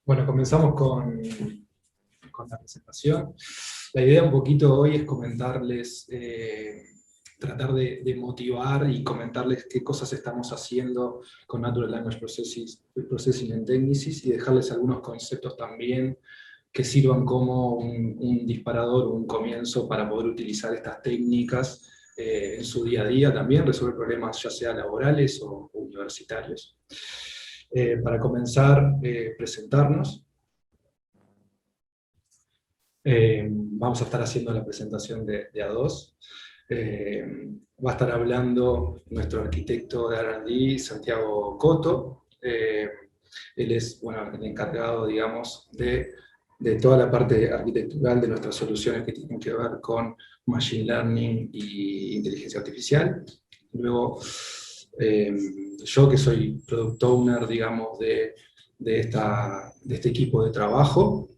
Bueno, comenzamos con la presentación. La idea un poquito hoy es comentarles, tratar de motivar y comentarles qué cosas estamos haciendo con Natural Language Processing en Technisys y dejarles algunos conceptos también que sirvan como un disparador o un comienzo para poder utilizar estas técnicas en su día a día también, resolver problemas ya sea laborales o universitarios. Para comenzar, presentarnos. Vamos a estar haciendo la presentación de A2. Va a estar hablando nuestro arquitecto de R&D, Santiago Coto. Él es bueno, el encargado, digamos, de toda la parte arquitectural de nuestras soluciones que tienen que ver con Machine Learning y inteligencia artificial. Luego, yo que soy Product Owner, digamos, de este equipo de trabajo,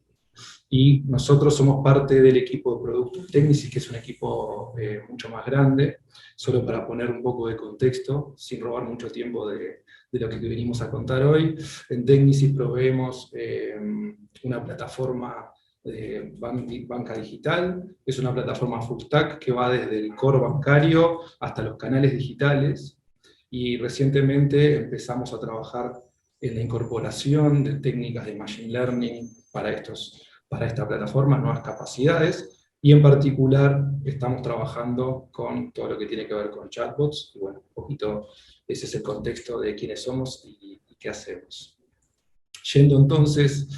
y nosotros somos parte del equipo de Producto Technisys, que es un equipo mucho más grande, solo para poner un poco de contexto, sin robar mucho tiempo de lo que venimos a contar hoy. En Technisys proveemos una plataforma de banca digital, es una plataforma full stack que va desde el core bancario hasta los canales digitales, y recientemente empezamos a trabajar en la incorporación de técnicas de Machine Learning para esta plataforma, nuevas capacidades, y en particular estamos trabajando con todo lo que tiene que ver con chatbots, y bueno, un poquito ese es el contexto de quiénes somos y qué hacemos. Yendo entonces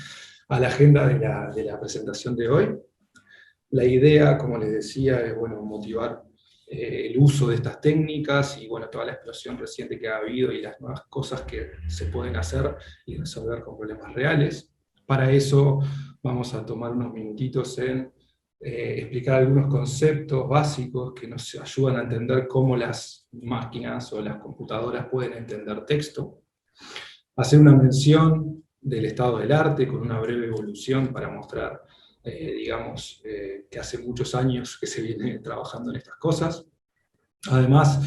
a la agenda de la presentación de hoy, la idea, como les decía, es bueno, motivar el uso de estas técnicas y bueno, toda la explosión reciente que ha habido y las nuevas cosas que se pueden hacer y resolver con problemas reales. Para eso vamos a tomar unos minutitos en explicar algunos conceptos básicos que nos ayudan a entender cómo las máquinas o las computadoras pueden entender texto. Hacer una mención del estado del arte con una breve evolución para mostrar, digamos, que hace muchos años que se viene trabajando en estas cosas. Además,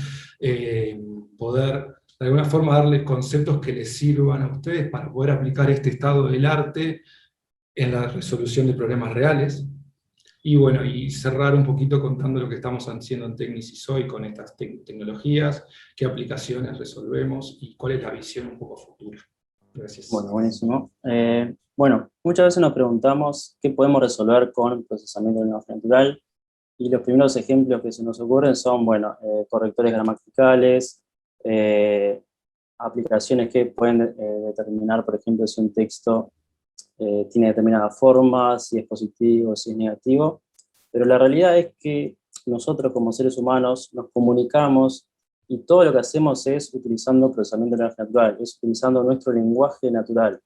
poder de alguna forma darles conceptos que les sirvan a ustedes para poder aplicar este estado del arte en la resolución de problemas reales. Y bueno, y cerrar un poquito contando lo que estamos haciendo en Technisys hoy con estas tecnologías, qué aplicaciones resolvemos y cuál es la visión un poco futura. Gracias. Bueno, buenísimo. Bueno, muchas veces nos preguntamos qué podemos resolver con procesamiento de lenguaje natural, y los primeros ejemplos que se nos ocurren son, bueno, correctores gramaticales, aplicaciones que pueden determinar, por ejemplo, si un texto tiene determinada forma, si es positivo, si es negativo, pero la realidad es que nosotros como seres humanos nos comunicamos y todo lo que hacemos es utilizando procesamiento de lenguaje natural, es utilizando nuestro lenguaje natural.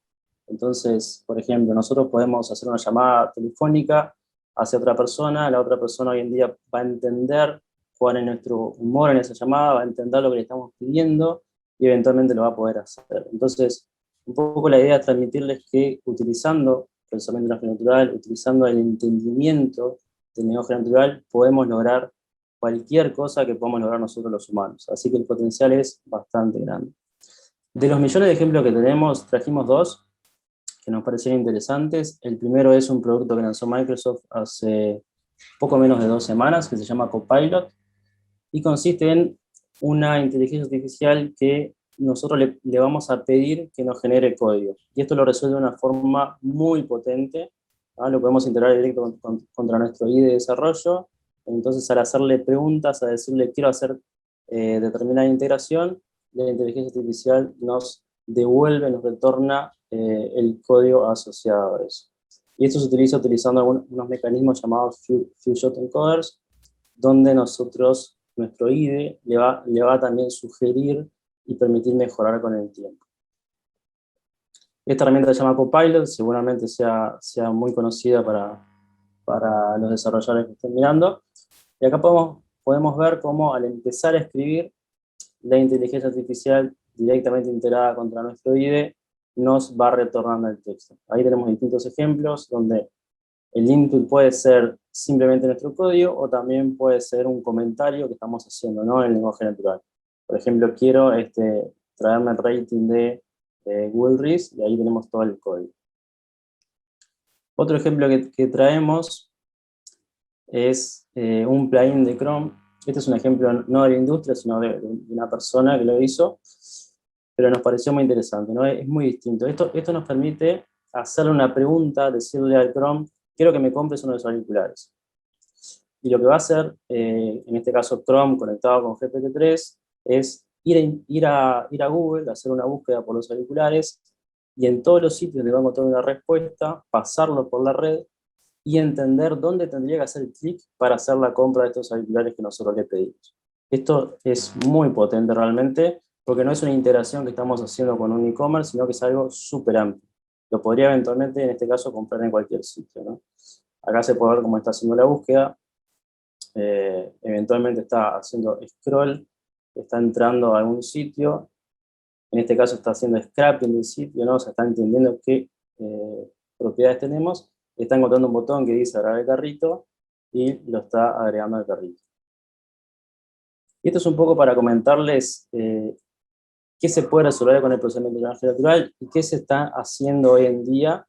Entonces, por ejemplo, nosotros podemos hacer una llamada telefónica hacia otra persona, la otra persona hoy en día va a entender cuál es nuestro humor en esa llamada, va a entender lo que le estamos pidiendo y eventualmente lo va a poder hacer. Entonces, un poco la idea es transmitirles que utilizando procesamiento de lenguaje natural, utilizando el entendimiento del lenguaje natural, podemos lograr cualquier cosa que podamos lograr nosotros los humanos. Así que el potencial es bastante grande. De los millones de ejemplos que tenemos, trajimos dos que nos parecieron interesantes. El primero es un producto que lanzó Microsoft hace poco menos de 2 semanas, que se llama Copilot, y consiste en una inteligencia artificial que nosotros le vamos a pedir que nos genere código. Y esto lo resuelve de una forma muy potente, ¿no? Lo podemos integrar directo contra nuestro IDE de desarrollo. Entonces, al hacerle preguntas, a decirle quiero hacer determinada integración, la inteligencia artificial nos devuelve, nos retorna el código asociado a eso. Y esto se utiliza utilizando unos mecanismos llamados few shot encoders, donde nuestro IDE le va a también sugerir y permitir mejorar con el tiempo. Esta herramienta se llama Copilot, seguramente sea muy conocida para los desarrolladores que estén mirando. Y acá podemos ver cómo al empezar a escribir, la inteligencia artificial directamente integrada contra nuestro IDE nos va retornando el texto. Ahí tenemos distintos ejemplos donde el input puede ser simplemente nuestro código o también puede ser un comentario que estamos haciendo, ¿no?, en el lenguaje natural. Por ejemplo, quiero traerme el rating de Google Reads y ahí tenemos todo el código. Otro ejemplo que traemos es un plugin de Chrome. Este es un ejemplo no de la industria, sino de una persona que lo hizo, pero nos pareció muy interesante, ¿no? Es muy distinto. Esto nos permite hacerle una pregunta, decirle al Chrome, quiero que me compres uno de los auriculares. Y lo que va a hacer, en este caso Chrome conectado con GPT-3, es ir a Google, hacer una búsqueda por los auriculares, y en todos los sitios donde va a encontrar una respuesta, pasarlo por la red, y entender dónde tendría que hacer clic para hacer la compra de estos auriculares que nosotros le pedimos. Esto es muy potente realmente, porque no es una integración que estamos haciendo con un e-commerce, sino que es algo súper amplio. Lo podría eventualmente, en este caso, comprar en cualquier sitio, ¿no? Acá se puede ver cómo está haciendo la búsqueda. Eventualmente está haciendo scroll, está entrando a algún sitio. En este caso está haciendo scrapping del sitio, ¿no? O sea, está entendiendo qué propiedades tenemos. Está encontrando un botón que dice agregar al carrito y lo está agregando al carrito. Y esto es un poco para comentarles qué se puede resolver con el procesamiento de lenguaje natural y qué se está haciendo hoy en día.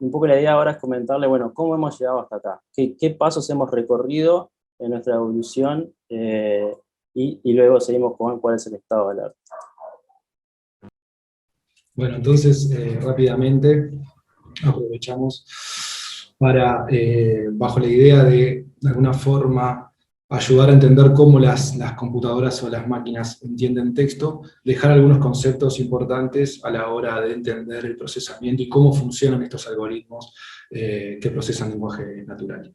Un poco la idea ahora es comentarle, bueno, cómo hemos llegado hasta acá, qué pasos hemos recorrido en nuestra evolución y luego seguimos con cuál es el estado del arte. Bueno, entonces, rápidamente aprovechamos para, bajo la idea de alguna forma, ayudar a entender cómo las computadoras o las máquinas entienden texto, dejar algunos conceptos importantes a la hora de entender el procesamiento y cómo funcionan estos algoritmos que procesan lenguaje natural.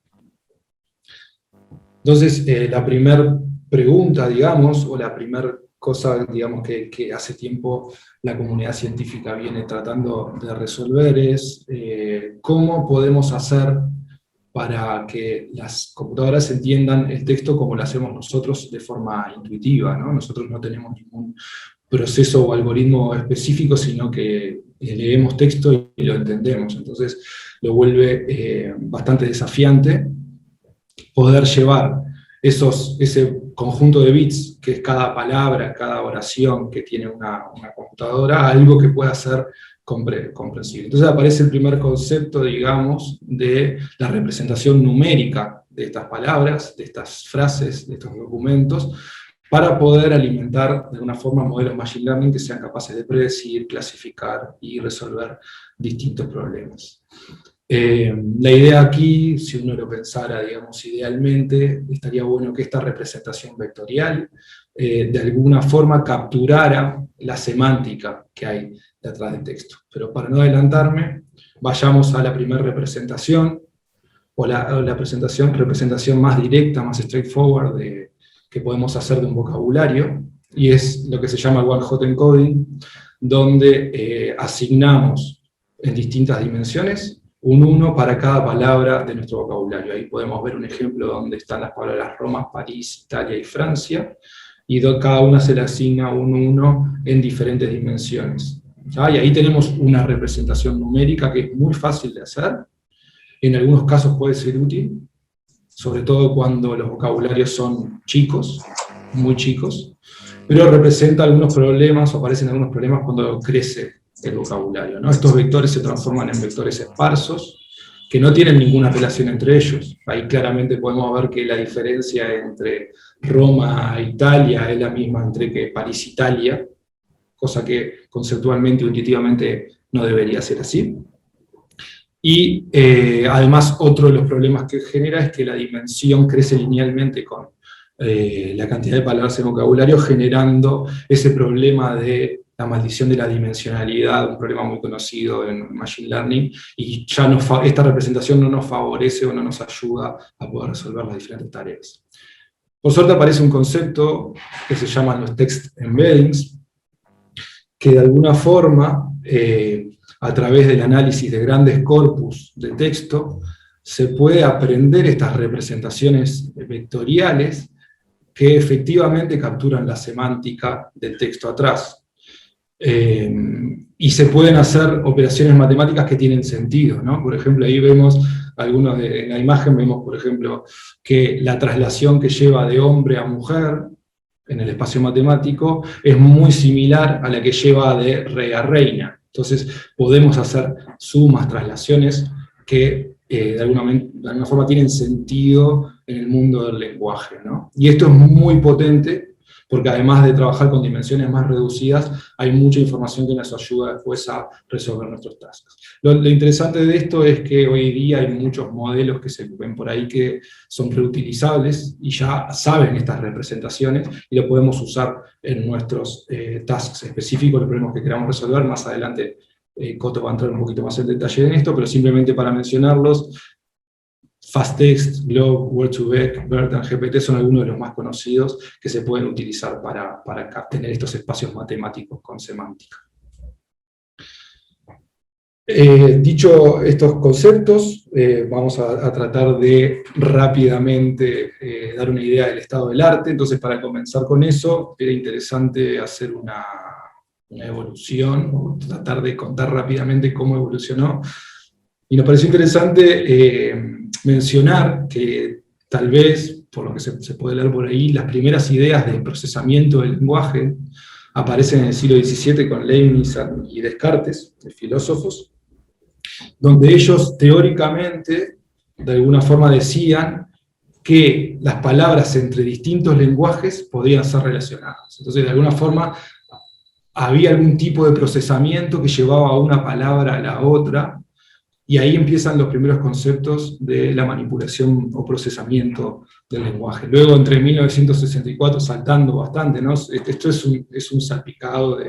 Entonces, la primera pregunta, digamos, o la primera cosa, digamos, que hace tiempo la comunidad científica viene tratando de resolver es cómo podemos hacer para que las computadoras entiendan el texto como lo hacemos nosotros de forma intuitiva, ¿no? Nosotros no tenemos ningún proceso o algoritmo específico, sino que leemos texto y lo entendemos. Entonces, lo vuelve bastante desafiante poder llevar ese conjunto de bits, que es cada palabra, cada oración que tiene una computadora, a algo que pueda ser comprensible. Entonces aparece el primer concepto, digamos, de la representación numérica de estas palabras, de estas frases, de estos documentos, para poder alimentar de alguna forma modelos machine learning que sean capaces de predecir, clasificar y resolver distintos problemas. La idea aquí, si uno lo pensara, digamos, idealmente, estaría bueno que esta representación vectorial de alguna forma capturara la semántica que hay detrás del texto. Pero para no adelantarme, vayamos a la primera representación, o la representación más directa, más straightforward que podemos hacer de un vocabulario, y es lo que se llama one-hot encoding, donde asignamos en distintas dimensiones un 1 para cada palabra de nuestro vocabulario. Ahí podemos ver un ejemplo donde están las palabras Roma, París, Italia y Francia, y cada una se le asigna un 1 en diferentes dimensiones. ¿Ya? Y ahí tenemos una representación numérica que es muy fácil de hacer, en algunos casos puede ser útil, sobre todo cuando los vocabularios son chicos, muy chicos, pero representa algunos problemas, o aparecen algunos problemas cuando crece el vocabulario, ¿no? Estos vectores se transforman en vectores esparsos, que no tienen ninguna relación entre ellos. Ahí claramente podemos ver que la diferencia entre Roma e Italia es la misma entre que París e Italia, cosa que conceptualmente o intuitivamente no debería ser así. Y además otro de los problemas que genera es que la dimensión crece linealmente con la cantidad de palabras en vocabulario, generando ese problema de la maldición de la dimensionalidad, un problema muy conocido en Machine Learning, y ya esta representación no nos favorece o no nos ayuda a poder resolver las diferentes tareas. Por suerte aparece un concepto que se llama los text embeddings, que de alguna forma, a través del análisis de grandes corpus de texto, se puede aprender estas representaciones vectoriales que efectivamente capturan la semántica del texto atrás. Y se pueden hacer operaciones matemáticas que tienen sentido, ¿no? Por ejemplo, ahí vemos, en la imagen vemos, por ejemplo, que la traslación que lleva de hombre a mujer en el espacio matemático es muy similar a la que lleva de rey a reina. Entonces podemos hacer sumas, traslaciones que de alguna forma tienen sentido en el mundo del lenguaje, ¿no? Y esto es muy potente, porque además de trabajar con dimensiones más reducidas, hay mucha información que nos ayuda después a resolver nuestros tasks. Lo interesante de esto es que hoy día hay muchos modelos que se ven por ahí que son reutilizables y ya saben estas representaciones y lo podemos usar en nuestros tasks específicos, los problemas que queramos resolver. Más adelante Coto va a entrar un poquito más en detalle en esto, pero simplemente para mencionarlos, FastText, Glob, Word2Vec, BERT, GPT son algunos de los más conocidos que se pueden utilizar para tener estos espacios matemáticos con semántica. Dicho estos conceptos, vamos a tratar de rápidamente dar una idea del estado del arte. Entonces, para comenzar con eso, era interesante hacer una evolución, o tratar de contar rápidamente cómo evolucionó. Y nos pareció interesante mencionar que tal vez, por lo que se puede leer por ahí, las primeras ideas de procesamiento del lenguaje aparecen en el siglo XVII con Leibniz y Descartes, de filósofos, donde ellos teóricamente, de alguna forma decían que las palabras entre distintos lenguajes podían ser relacionadas. Entonces, de alguna forma, había algún tipo de procesamiento que llevaba a una palabra a la otra, y ahí empiezan los primeros conceptos de la manipulación o procesamiento del lenguaje. Luego, entre 1964, saltando bastante, ¿no? Esto es un salpicado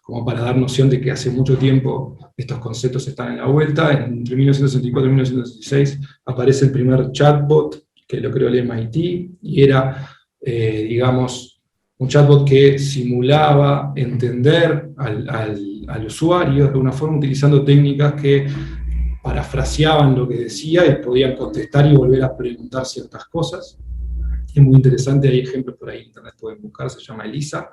como para dar noción de que hace mucho tiempo estos conceptos están en la vuelta. Entre 1964 y 1966 aparece el primer chatbot, que lo creó el MIT, y era, digamos, un chatbot que simulaba entender al usuario de alguna forma, utilizando técnicas que parafraseaban lo que decía y podían contestar y volver a preguntar ciertas cosas. Es muy interesante, hay ejemplos por ahí en internet, pueden buscar, se llama Elisa.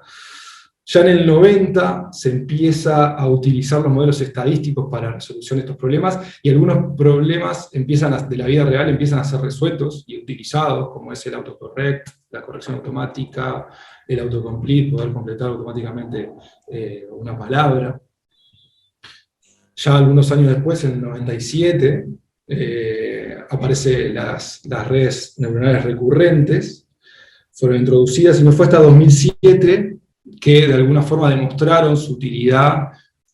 Ya en el 90 se empieza a utilizar los modelos estadísticos para la resolución de estos problemas, y algunos problemas de la vida real empiezan a ser resueltos y utilizados, como es el autocorrect, la corrección automática, el autocomplete, poder completar automáticamente una palabra. Ya algunos años después, en el 97, aparecen las redes neuronales recurrentes, fueron introducidas, y no fue hasta 2007 que de alguna forma demostraron su utilidad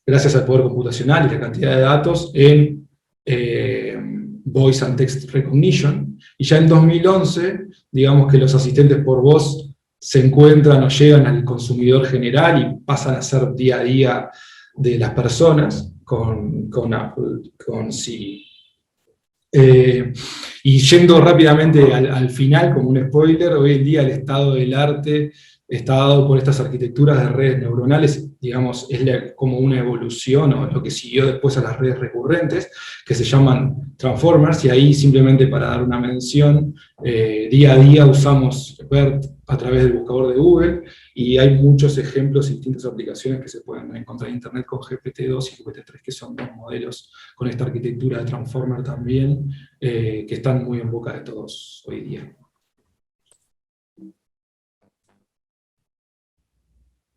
gracias al poder computacional y la cantidad de datos en Voice and Text Recognition, y ya en 2011, digamos que los asistentes por voz se encuentran o llegan al consumidor general y pasan a ser día a día de las personas, con Apple, con Siri. Y yendo rápidamente al final, como un spoiler, hoy en día el estado del arte está dado por estas arquitecturas de redes neuronales, digamos, es como una evolución, o lo que siguió después a las redes recurrentes, que se llaman transformers, y ahí simplemente para dar una mención, día a día usamos BERT a través del buscador de Google, y hay muchos ejemplos y distintas aplicaciones que se pueden encontrar en internet con GPT-2 y GPT-3, que son dos modelos con esta arquitectura de transformer también, que están muy en boca de todos hoy día.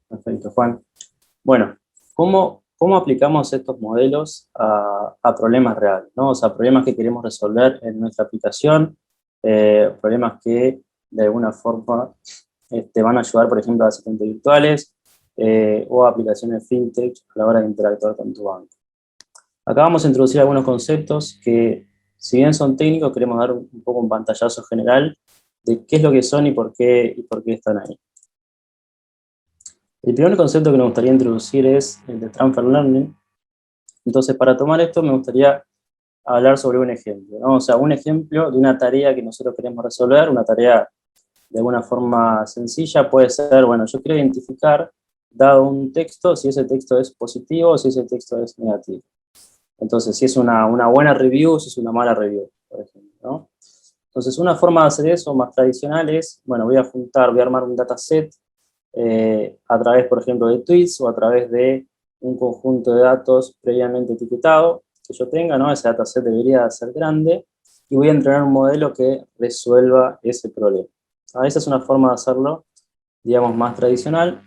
Perfecto, Juan. Bueno, ¿cómo aplicamos estos modelos a problemas reales, ¿no? O sea, problemas que queremos resolver en nuestra aplicación, problemas que de alguna forma van a ayudar, por ejemplo, a asistentes virtuales o a aplicaciones fintech a la hora de interactuar con tu banco. Acá vamos a introducir algunos conceptos que, si bien son técnicos, queremos dar un poco un pantallazo general de qué es lo que son y por qué están ahí. El primer concepto que me gustaría introducir es el de Transfer Learning. Entonces, para tomar esto, me gustaría hablar sobre un ejemplo, ¿no? O sea, un ejemplo de una tarea que nosotros queremos resolver, una tarea de alguna forma sencilla, puede ser, bueno, yo quiero identificar, dado un texto, si ese texto es positivo o si ese texto es negativo. Entonces, si es una buena review, si es una mala review, por ejemplo, ¿no? Entonces, una forma de hacer eso más tradicional es, bueno, voy a armar un dataset a través, por ejemplo, de tweets o a través de un conjunto de datos previamente etiquetado que yo tenga, ¿no? Ese dataset debería ser grande, y voy a entrenar un modelo que resuelva ese problema. Esa es una forma de hacerlo, digamos, más tradicional,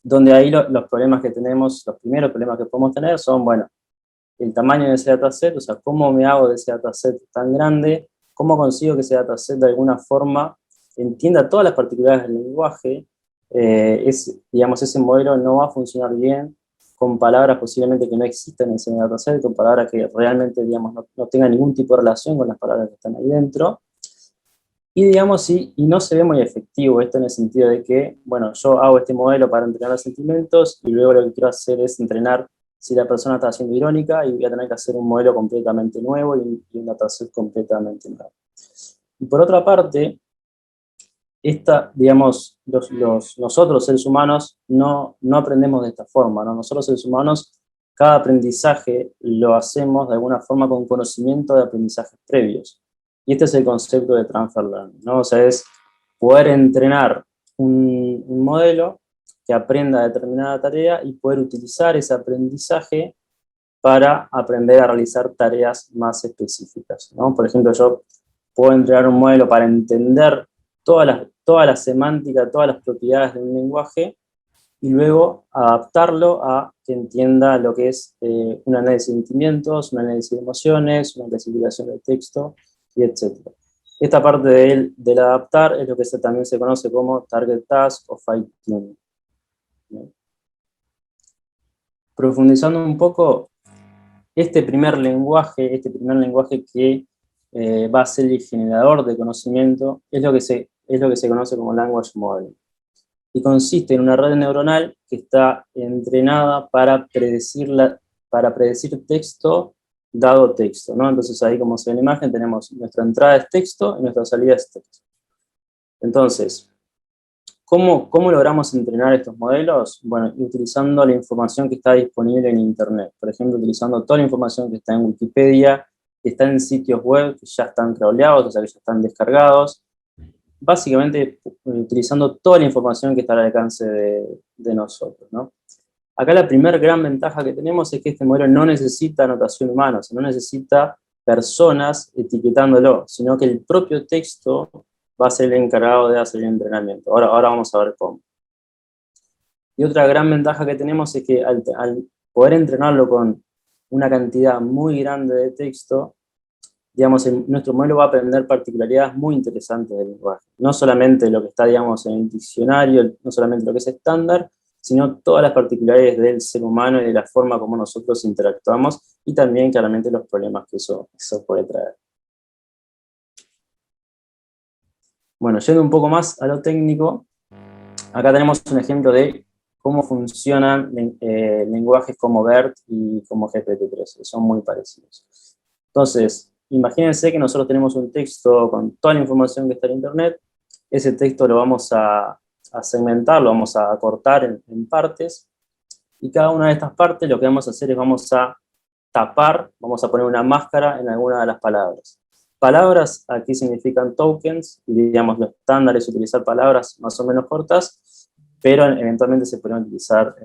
donde ahí los problemas que tenemos, los primeros problemas que podemos tener son, bueno, el tamaño de ese dataset, o sea, cómo me hago de ese dataset tan grande, cómo consigo que ese dataset de alguna forma entienda todas las particularidades del lenguaje. Digamos, ese modelo no va a funcionar bien con palabras posiblemente que no existen en ese dataset, con palabras que realmente, digamos, no tengan ningún tipo de relación con las palabras que están ahí dentro. Y digamos, y no se ve muy efectivo esto en el sentido de que, bueno, yo hago este modelo para entrenar los sentimientos y luego lo que quiero hacer es entrenar si la persona está siendo irónica y voy a tener que hacer un modelo completamente nuevo y un dataset completamente nuevo. Y por otra parte, digamos, nosotros seres humanos no aprendemos de esta forma, ¿no? Nosotros seres humanos, cada aprendizaje lo hacemos de alguna forma con conocimiento de aprendizajes previos. Y este es el concepto de transfer learning, ¿no? O sea, es poder entrenar un modelo que aprenda determinada tarea y poder utilizar ese aprendizaje para aprender a realizar tareas más específicas, ¿no? Por ejemplo, yo puedo entrenar un modelo para entender toda la semántica, todas las propiedades de un lenguaje y luego adaptarlo a que entienda lo que es un análisis de sentimientos, un análisis de emociones, una clasificación del texto, y etc. Esta parte del adaptar es lo que también se conoce como target task o fine tuning. Profundizando un poco, este primer lenguaje que va a ser el generador de conocimiento, es lo que se conoce como language modeling. Y consiste en una red neuronal que está entrenada para predecir texto dado texto, ¿no? Entonces ahí, como se ve en la imagen, tenemos nuestra entrada es texto y nuestra salida es texto. Entonces, ¿cómo logramos entrenar estos modelos? Bueno, utilizando la información que está disponible en Internet. Por ejemplo, utilizando toda la información que está en Wikipedia, que está en sitios web que ya están crawleados, o sea, que ya están descargados. Básicamente, utilizando toda la información que está al alcance de nosotros, ¿no? Acá la primera gran ventaja que tenemos es que este modelo no necesita anotación humana, o sea, no necesita personas etiquetándolo, sino que el propio texto va a ser el encargado de hacer el entrenamiento. Ahora vamos a ver cómo. Y otra gran ventaja que tenemos es que al poder entrenarlo con una cantidad muy grande de texto, digamos, nuestro modelo va a aprender particularidades muy interesantes del lenguaje. No solamente lo que está, digamos, en el diccionario, no solamente lo que es estándar, sino todas las particularidades del ser humano y de la forma como nosotros interactuamos, y también, claramente, los problemas que eso puede traer. Bueno, yendo un poco más a lo técnico, acá tenemos un ejemplo de cómo funcionan lenguajes como BERT y como GPT-3, que son muy parecidos. Entonces, imagínense que nosotros tenemos un texto con toda la información que está en Internet. Ese texto lo vamos a segmentar, lo vamos a cortar en partes, y cada una de estas partes lo que vamos a hacer es vamos a tapar, vamos a poner una máscara en alguna de las palabras. Palabras aquí significan tokens, y digamos lo estándar es utilizar palabras más o menos cortas, pero eventualmente se pueden utilizar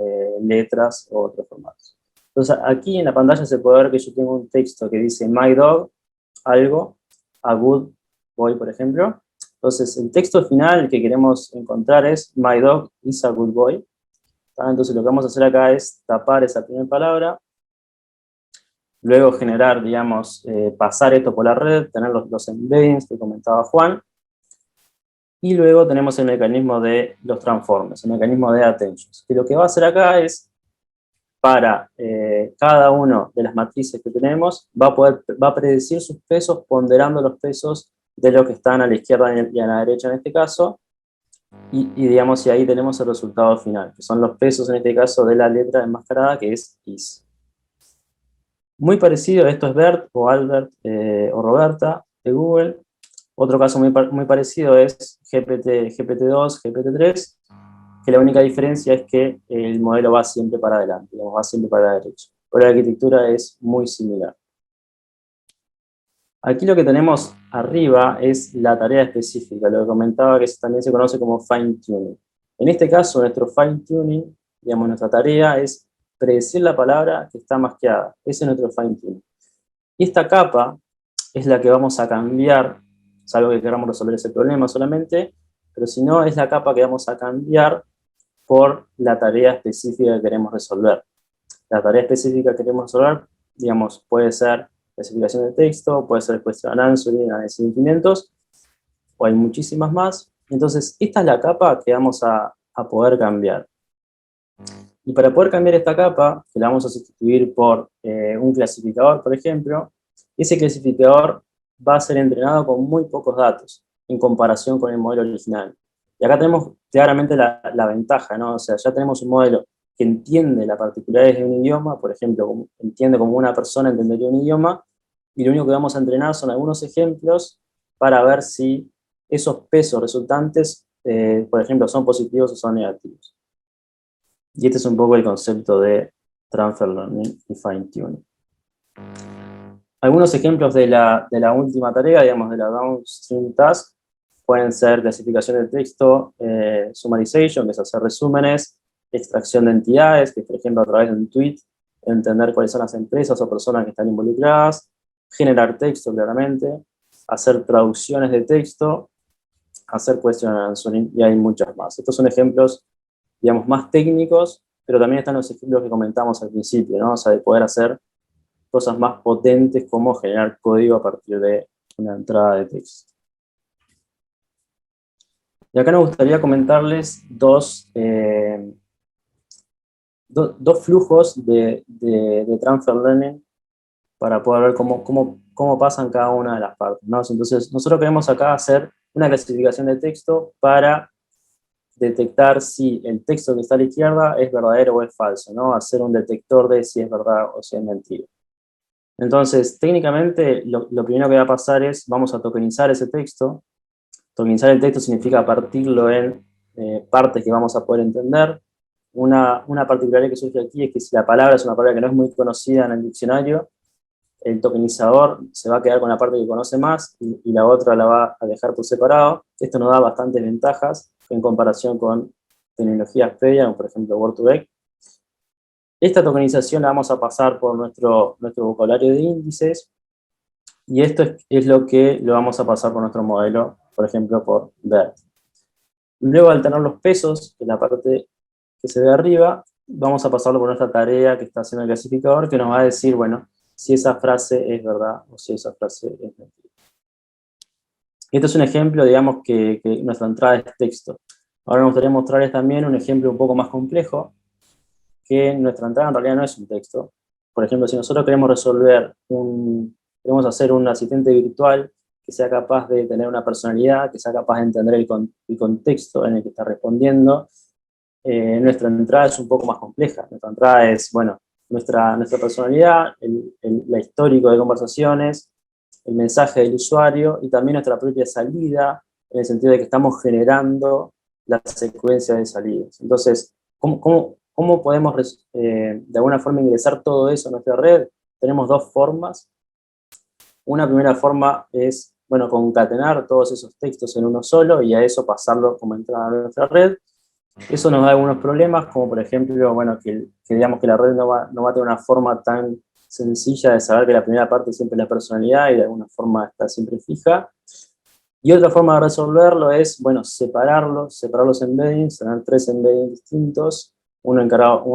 letras o otros formatos. Entonces aquí en la pantalla se puede ver que yo tengo un texto que dice my dog, algo, a good boy, por ejemplo. Entonces el texto final que queremos encontrar es my dog is a good boy. Entonces lo que vamos a hacer acá es tapar esa primera palabra, luego generar, digamos, pasar esto por la red, tener los embeddings que comentaba Juan, y luego tenemos el mecanismo de los transformes, el mecanismo de attentions, que lo que va a hacer acá es, para cada una de las matrices que tenemos, va a predecir sus pesos ponderando los pesos de los que están a la izquierda y a la derecha en este caso, y digamos, y ahí tenemos el resultado final, que son los pesos en este caso de la letra enmascarada, que es is. Muy parecido, esto es Bert o Albert o Roberta de Google. Otro caso muy parecido es GPT-2, GPT-3, que la única diferencia es que el modelo va siempre para adelante, digamos, va siempre para la derecha. Pero la arquitectura es muy similar. Aquí lo que tenemos arriba es la tarea específica, lo que comentaba que también se conoce como fine tuning. En este caso, nuestro fine tuning, digamos, nuestra tarea es predecir la palabra que está masqueada. Ese es nuestro fine tuning. Y esta capa es la que vamos a cambiar, salvo que queramos resolver ese problema solamente, pero si no, es la capa que vamos a cambiar por la tarea específica que queremos resolver. La tarea específica que queremos resolver digamos, puede ser clasificación de texto, puede ser question and answering, análisis de sentimientos, o hay muchísimas más. Entonces, esta es la capa que vamos a poder cambiar. Y para poder cambiar esta capa, que la vamos a sustituir por un clasificador, por ejemplo, ese clasificador va a ser entrenado con muy pocos datos en comparación con el modelo original. Y acá tenemos claramente la ventaja, ¿no? O sea, ya tenemos un modelo que entiende las particularidades de un idioma, por ejemplo, entiende como una persona entendería un idioma, y lo único que vamos a entrenar son algunos ejemplos para ver si esos pesos resultantes, por ejemplo, son positivos o son negativos. Y este es un poco el concepto de Transfer Learning y Fine Tuning. Algunos ejemplos de la última tarea, digamos, de la Downstream Task, pueden ser clasificación de texto, summarization, que es hacer resúmenes, extracción de entidades, que es, por ejemplo, a través de un tweet, entender cuáles son las empresas o personas que están involucradas, generar texto, claramente, hacer traducciones de texto, hacer question and answering, y hay muchas más. Estos son ejemplos, digamos, más técnicos, pero también están los ejemplos que comentamos al principio, ¿no? O sea, de poder hacer cosas más potentes como generar código a partir de una entrada de texto. Y acá nos gustaría comentarles dos flujos de Transfer Learning para poder ver cómo pasan cada una de las partes, ¿no? Entonces, nosotros queremos acá hacer una clasificación de texto para detectar si el texto que está a la izquierda es verdadero o es falso, ¿no? Hacer un detector de si es verdad o si es mentira. Entonces, técnicamente, lo primero que va a pasar es, vamos a tokenizar ese texto. Tokenizar el texto significa partirlo en partes que vamos a poder entender. Una particularidad que surge aquí es que si la palabra es una palabra que no es muy conocida en el diccionario, el tokenizador se va a quedar con la parte que conoce más y la otra la va a dejar por separado. Esto nos da bastantes ventajas en comparación con tecnologías previas, como por ejemplo Word2Vec. Esta tokenización la vamos a pasar por nuestro vocabulario de índices, y esto es lo que lo vamos a pasar por nuestro modelo, por ejemplo, por BERT. Luego, al tener los pesos, que es la parte que se ve arriba, vamos a pasarlo por nuestra tarea que está haciendo el clasificador, que nos va a decir, bueno, si esa frase es verdad o si esa frase es mentira. Este es un ejemplo, digamos, que nuestra entrada es texto. Ahora me gustaría mostrarles también un ejemplo un poco más complejo, que nuestra entrada en realidad no es un texto. Por ejemplo, si nosotros queremos queremos hacer un asistente virtual que sea capaz de tener una personalidad, que sea capaz de entender el contexto en el que está respondiendo, nuestra entrada es un poco más compleja. Nuestra entrada es, bueno, nuestra personalidad, la histórico de conversaciones, el mensaje del usuario y también nuestra propia salida, en el sentido de que estamos generando la secuencia de salidas. Entonces, ¿cómo podemos de alguna forma ingresar todo eso a nuestra red? Tenemos dos formas. Una primera forma es, bueno, concatenar todos esos textos en uno solo y a eso pasarlo como entrada a nuestra red. Eso nos da algunos problemas, como por ejemplo, bueno, que digamos que la red no va a tener una forma tan sencilla de saber que la primera parte siempre es la personalidad y de alguna forma está siempre fija. Y otra forma de resolverlo es, bueno, separar los embeddings, tener 3 embeddings distintos, uno encarado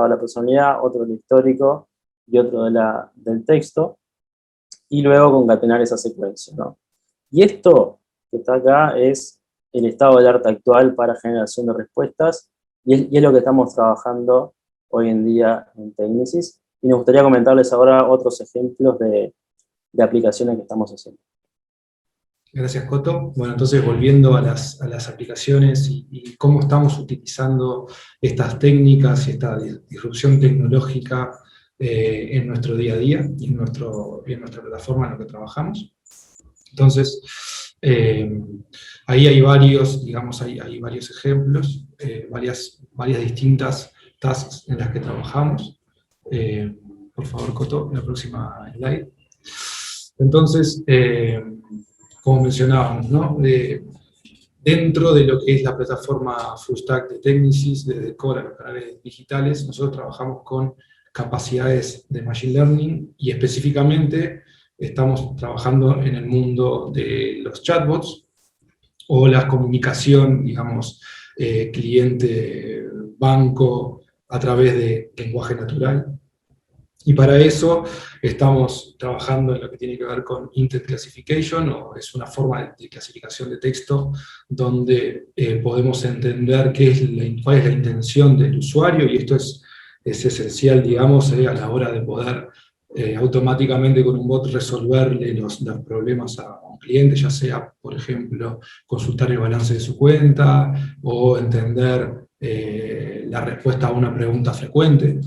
de la personalidad, otro del histórico y otro del texto, y luego concatenar esa secuencia, ¿no? Y esto que está acá es el estado del arte actual para generación de respuestas, y es lo que estamos trabajando hoy en día en Technisys, y nos gustaría comentarles ahora otros ejemplos de aplicaciones que estamos haciendo. Gracias, Coto. Bueno, entonces volviendo a las aplicaciones y cómo estamos utilizando estas técnicas y esta disrupción tecnológica en nuestro día a día y en nuestra plataforma en la que trabajamos. Entonces, ahí hay varios, digamos, hay varios ejemplos, varias distintas tasks en las que trabajamos. Por favor, Coto, la próxima slide. Entonces, como mencionábamos, ¿no? Dentro de lo que es la plataforma Full Stack de Technisys, desde Core a los canales digitales, nosotros trabajamos con capacidades de Machine Learning y específicamente estamos trabajando en el mundo de los chatbots o la comunicación, digamos, cliente-banco a través de lenguaje natural. Y para eso estamos trabajando en lo que tiene que ver con Intent Classification, o es una forma de clasificación de texto donde podemos entender cuál es la intención del usuario, y esto es esencial, digamos, a la hora de poder automáticamente con un bot resolverle los problemas a un cliente, ya sea, por ejemplo, consultar el balance de su cuenta, o entender la respuesta a una pregunta frecuente.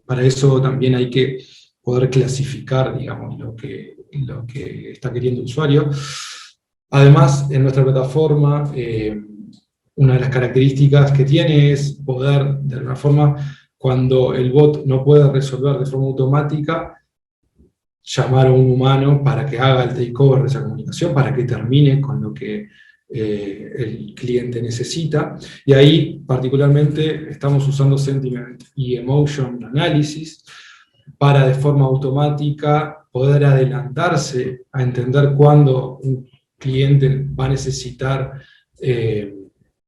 Para eso también hay que poder clasificar, digamos, lo que está queriendo el usuario. Además, en nuestra plataforma, una de las características que tiene es poder, de alguna forma, cuando el bot no puede resolver de forma automática, llamar a un humano para que haga el takeover de esa comunicación, para que termine con lo que el cliente necesita. Y ahí, particularmente, estamos usando Sentiment y Emotion Analysis para, de forma automática, poder adelantarse a entender cuándo un cliente va a necesitar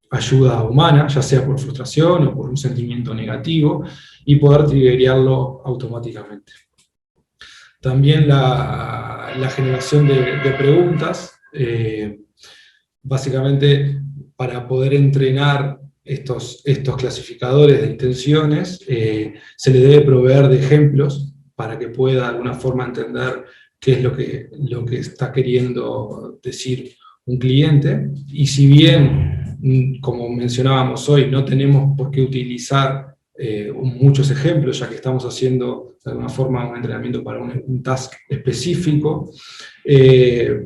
ayuda humana, ya sea por frustración o por un sentimiento negativo, y poder triggerearlo automáticamente. También la generación de preguntas, básicamente para poder entrenar estos clasificadores de intenciones, se le debe proveer de ejemplos para que pueda de alguna forma entender qué es lo que está queriendo decir un cliente. Y si bien, como mencionábamos hoy, no tenemos por qué utilizar muchos ejemplos, ya que estamos haciendo de alguna forma un entrenamiento para un task específico,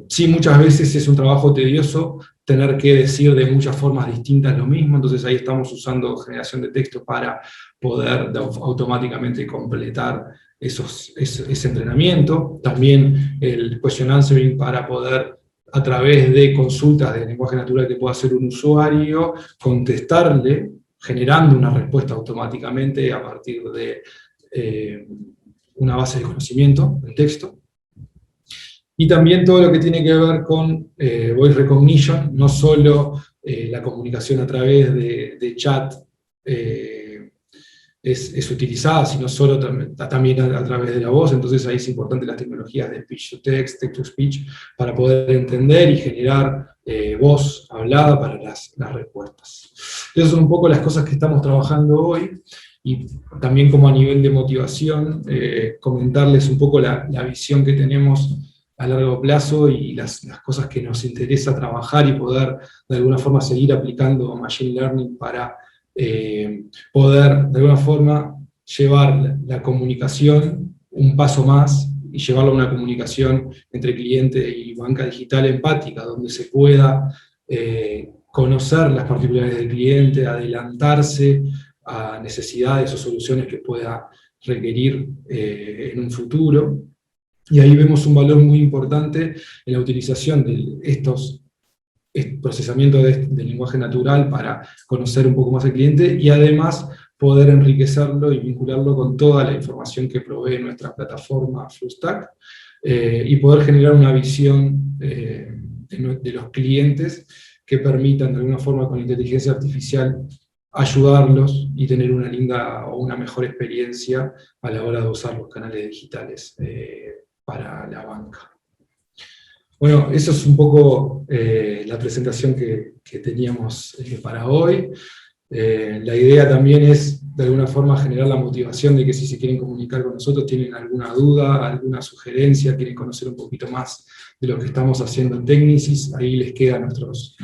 sí, muchas veces es un trabajo tedioso tener que decir de muchas formas distintas lo mismo, entonces ahí estamos usando generación de texto para poder automáticamente completar ese entrenamiento. También el question answering para poder, a través de consultas de lenguaje natural que pueda hacer un usuario, contestarle, generando una respuesta automáticamente a partir de una base de conocimiento del texto. Y también todo lo que tiene que ver con voice recognition, no solo la comunicación a través de chat es utilizada, sino solo también a través de la voz. Entonces ahí es importante las tecnologías de speech to text, text to speech, para poder entender y generar voz hablada para las respuestas. Esas son un poco las cosas que estamos trabajando hoy, y también como a nivel de motivación, comentarles un poco la visión que tenemos a largo plazo y las cosas que nos interesa trabajar y poder de alguna forma seguir aplicando Machine Learning para poder de alguna forma llevar la comunicación un paso más y llevarlo a una comunicación entre cliente y banca digital empática, donde se pueda conocer las particularidades del cliente, adelantarse a necesidades o soluciones que pueda requerir en un futuro. Y ahí vemos un valor muy importante en la utilización de estos procesamientos del lenguaje natural para conocer un poco más al cliente, y además poder enriquecerlo y vincularlo con toda la información que provee nuestra plataforma Flustack, y poder generar una visión de los clientes que permitan de alguna forma con inteligencia artificial ayudarlos y tener una linda o una mejor experiencia a la hora de usar los canales digitales para la banca. Bueno, eso es un poco la presentación que teníamos para hoy. La idea también es, de alguna forma, generar la motivación de que si se quieren comunicar con nosotros, tienen alguna duda, alguna sugerencia, quieren conocer un poquito más de lo que estamos haciendo en Technisys, ahí les quedan nuestros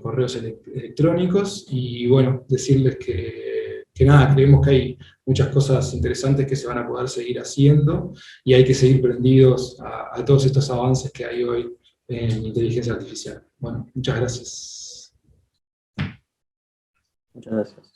correos electrónicos, y bueno, decirles que nada, creemos que hay muchas cosas interesantes que se van a poder seguir haciendo, y hay que seguir prendidos a todos estos avances que hay hoy en inteligencia artificial. Bueno, muchas gracias. Muchas gracias.